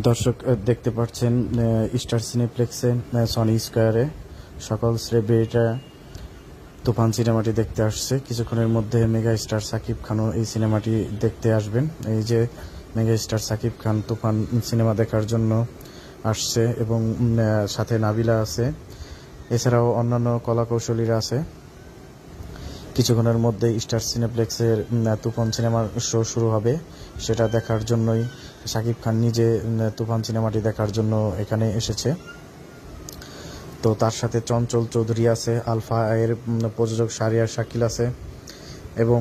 দর্শক দেখতে পাচ্ছেন স্টার সিনেপ্লেক্সে সনি স্কয়ারে সকল সেলিব্রিটিরা তুফান সিনেমাটি দেখতে আসছে। কিছুক্ষণের মধ্যে মেগা স্টার সাকিব খানও এই সিনেমাটি দেখতে আসবেন। এই যে মেগা স্টার সাকিব খান তুফান সিনেমা দেখার জন্য আসছে এবং সাথে নাবিলা আছে, এছাড়াও অন্যান্য কলাকৌশলীরা আছে। কিছুক্ষণের মধ্যে স্টার সিনেপ্লেক্সের তুফান সিনেমার শো শুরু হবে। সেটা দেখার জন্যই সাকিব খান নিজে তুফান সিনেমাটি দেখার জন্য এখানে এসেছে। তো তার সাথে চঞ্চল চৌধুরী আছে, আলফা এর প্রযোজক শাহরিয়ার শাকিল আছে এবং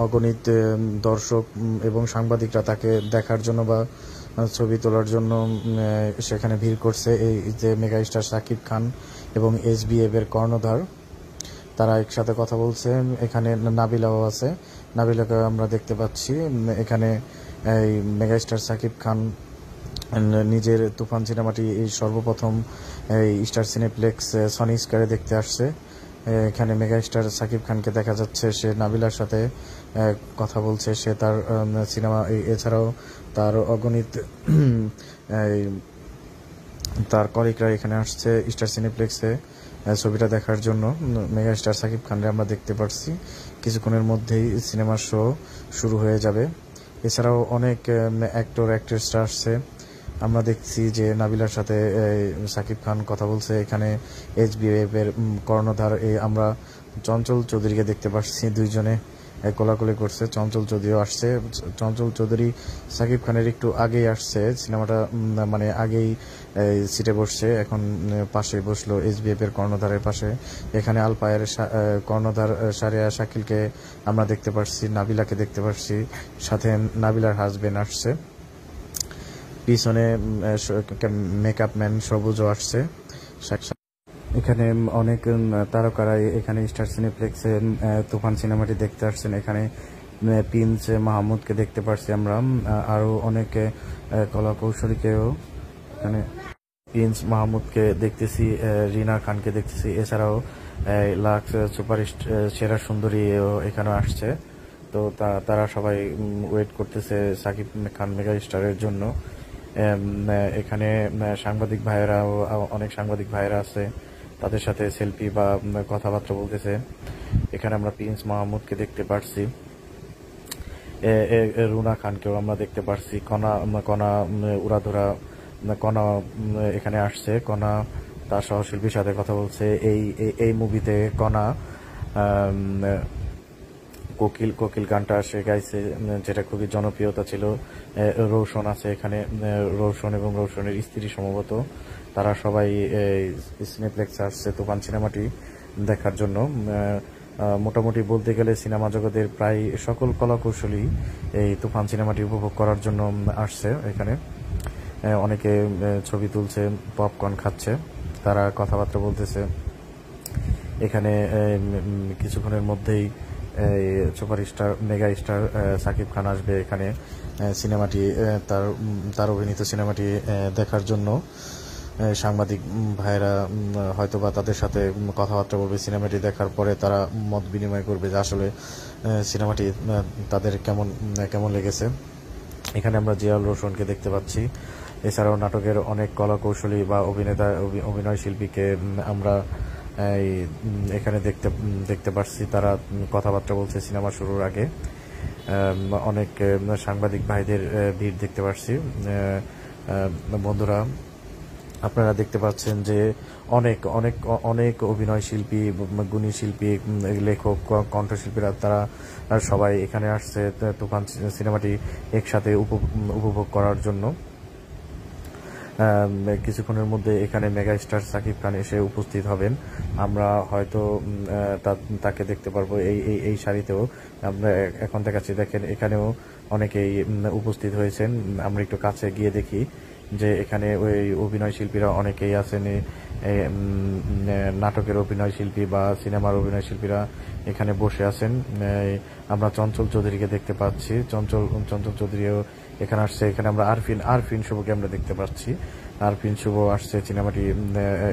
অগণিত দর্শক এবং সাংবাদিকরা তাকে দেখার জন্য বা ছবি তোলার জন্য সেখানে ভিড় করছে। এই যে মেগা স্টার সাকিব খান এবং SBF এর কর্ণধার, তারা একসাথে কথা বলছে। এখানে নাবিলাও আছে, নাবিলাকে আমরা দেখতে পাচ্ছি। এখানে এই মেগাস্টার সাকিব খান নিজের তুফান সিনেমাটি এই সর্বপ্রথম এই স্টার সিনেপ্লেক্স সনি স্কয়ারে দেখতে আসছে। এখানে মেগাস্টার সাকিব খানকে দেখা যাচ্ছে, সে নাবিলার সাথে কথা বলছে। সে তার সিনেমা এছাড়াও তার অগণিত তার কলিগরা এখানে আসছে স্টার সিনেপ্লেক্সে ছবিটা দেখার জন্য। মেগা স্টার সাকিব খানকে আমরা দেখতে পাচ্ছি। কিছুক্ষণের মধ্যেই সিনেমার শো শুরু হয়ে যাবে। এছাড়াও অনেক অ্যাক্টর অ্যাক্ট্রেসরা আসছে। আমরা দেখছি যে নাবিলার সাথে সাকিব খান কথা বলছে। এখানে SBF এর কর্ণধার আমরা চঞ্চল চৌধুরীকে দেখতে পাচ্ছি, দুইজনে কোলাকুলি করছে। চঞ্চল চৌধুরীও আসছে। চঞ্চল চৌধুরী সাকিব খানের একটু আগেই আসছে, সিনেমাটা মানে আগেই সিটে বসছে, এখন পাশে বসলো SBF এর কর্ণধারের পাশে। এখানে আলফায়ের কর্ণধার শাহরিয়ার শাকিলকে আমরা দেখতে পাচ্ছি, নাবিলাকে দেখতে পাচ্ছি, সাথে নাবিলার হাজবেন্ড আসছে। পিছনে মেকআপ ম্যান সবুজও আসছে। এখানে অনেক তারকারা এখানে স্টার সিনেপ্লেক্সে তুফান সিনেমাটি দেখতে আসছেন। এখানে প্রিন্স মাহমুদকে দেখতে পাচ্ছি আমরা, আরও অনেক কলা কৌশলীকেও এখানে প্রিন্স মাহমুদকে দেখতেছি, রিনা খানকে দেখতেছি। এছাড়াও লাক্স সুপার সেরা সুন্দরীও এখানে আসছে। তো তারা সবাই ওয়েট করতেছে সাকিব খান মেগা স্টারের জন্য। এখানে সাংবাদিক ভাইয়েরাও, অনেক সাংবাদিক ভাইয়েরা আছে, তাদের সাথে সেলফি বা কথাবার্তা বলতেছে। এখানে আমরা প্রিন্স মাহমুদকে দেখতে পাচ্ছি, রুনা খানকেও আমরা দেখতে পাচ্ছি। কণা উড়াধুরা কণা এখানে আসছে। কণা তার সহশিল্পীর সাথে কথা বলছে। এই মুভিতে কণা কোকিল গানটা সে গাইছে, যেটা খুবই জনপ্রিয়তা ছিল। রৌশন আছে এখানে, রৌশন এবং রৌশনের স্ত্রী সম্ভবত, তারা সবাই সিনেপ্লেক্সে আসছে তুফান সিনেমাটি দেখার জন্য। মোটামুটি বলতে গেলে সিনেমা জগতের প্রায় সকল কলাকৌশলী এই তুফান সিনেমাটি উপভোগ করার জন্য আসছে। এখানে অনেকে ছবি তুলছে, পপকর্ন খাচ্ছে, তারা কথাবার্তা বলতেছে। এখানে কিছুক্ষণের মধ্যেই superstar mega star Shakib Khan আসবে এখানে সিনেমাটি, তার অভিনীত সিনেমাটি দেখার জন্য। সাংবাদিক ভাইরা হয়তোবা তাদের সাথে কথাবার্তা বলবে, সিনেমাটি দেখার পরে তারা মত বিনিময় করবে যে আসলে সিনেমাটি তাদের কেমন লেগেছে। এখানে আমরা জিয়াউল রোশনকে দেখতে পাচ্ছি। এছাড়াও নাটকের অনেক কলাকৌশলী বা অভিনয় শিল্পীকে আমরা এখানে দেখতে পাচ্ছি, তারা কথাবার্তা বলছে সিনেমা শুরুর আগে। অনেক সাংবাদিক ভাইদের ভিড় দেখতে পাচ্ছি। বন্ধুরা, আপনারা দেখতে পাচ্ছেন যে অনেক অনেক অনেক অভিনয় শিল্পী, গুণী শিল্পী, লেখক, কণ্ঠশিল্পীরা তারা সবাই এখানে আসছে তুফান সিনেমাটি একসাথে উপভোগ করার জন্য। কিছুক্ষণের মধ্যে এখানে মেগা স্টার সাকিব খান এসে উপস্থিত হবেন। আমরা হয়তো তাকে দেখতে পারবো এই সারিতেও। আমরা এখন দেখাচ্ছি, দেখেন এখানেও অনেকেই উপস্থিত হয়েছেন। আমরা একটু কাছে গিয়ে দেখি যে এখানে ওই অভিনয় শিল্পীরা অনেকেই আছেন, নাটকের অভিনয় শিল্পী বা সিনেমার অভিনয় শিল্পীরা এখানে বসে আছেন। আমরা চঞ্চল চৌধুরীকে দেখতে পাচ্ছি, চঞ্চল চৌধুরীও এখানে আসছে। এখানে আমরা আরফিন শুভকে আমরা দেখতে পাচ্ছি। আরফিন শুভ আসছে সিনেমাটি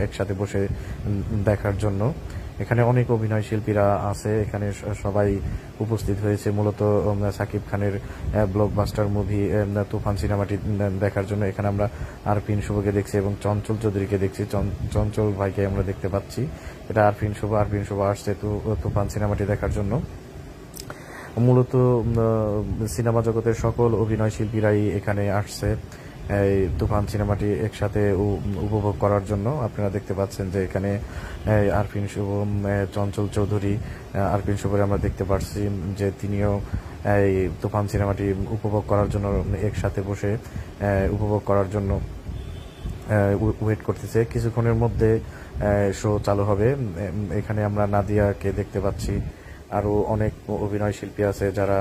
একসাথে বসে দেখার জন্য। এখানে অনেক অভিনয় শিল্পীরা আছে, এখানে সবাই উপস্থিত হয়েছে মূলত সাকিব খানের ব্লকবাস্টার মুভি তুফান সিনেমাটি দেখার জন্য। এখানে আমরা আরফিন শুভকে দেখছি এবং চঞ্চল চৌধুরীকে দেখছি, চঞ্চল ভাইকে আমরা দেখতে পাচ্ছি। এটা আরফিন শুভ আসছে তুফান সিনেমাটি দেখার জন্য। মূলত সিনেমা জগতের সকল অভিনয় শিল্পীরাই এখানে আসছে এই তুফান সিনেমাটি একসাথে উপভোগ করার জন্য। আপনারা দেখতে পাচ্ছেন যে এখানে আরফিন শুভ, চঞ্চল চৌধুরী, আরফিন শুভরে আমরা দেখতে পাচ্ছি যে তিনিও এই তুফান সিনেমাটি উপভোগ করার জন্য একসাথে বসে উপভোগ করার জন্য ওয়েট করতেছে। কিছুক্ষণের মধ্যে শো চালু হবে। এখানে আমরা নাদিয়াকে দেখতে পাচ্ছি, আরও অনেক অভিনয় শিল্পী আছে যারা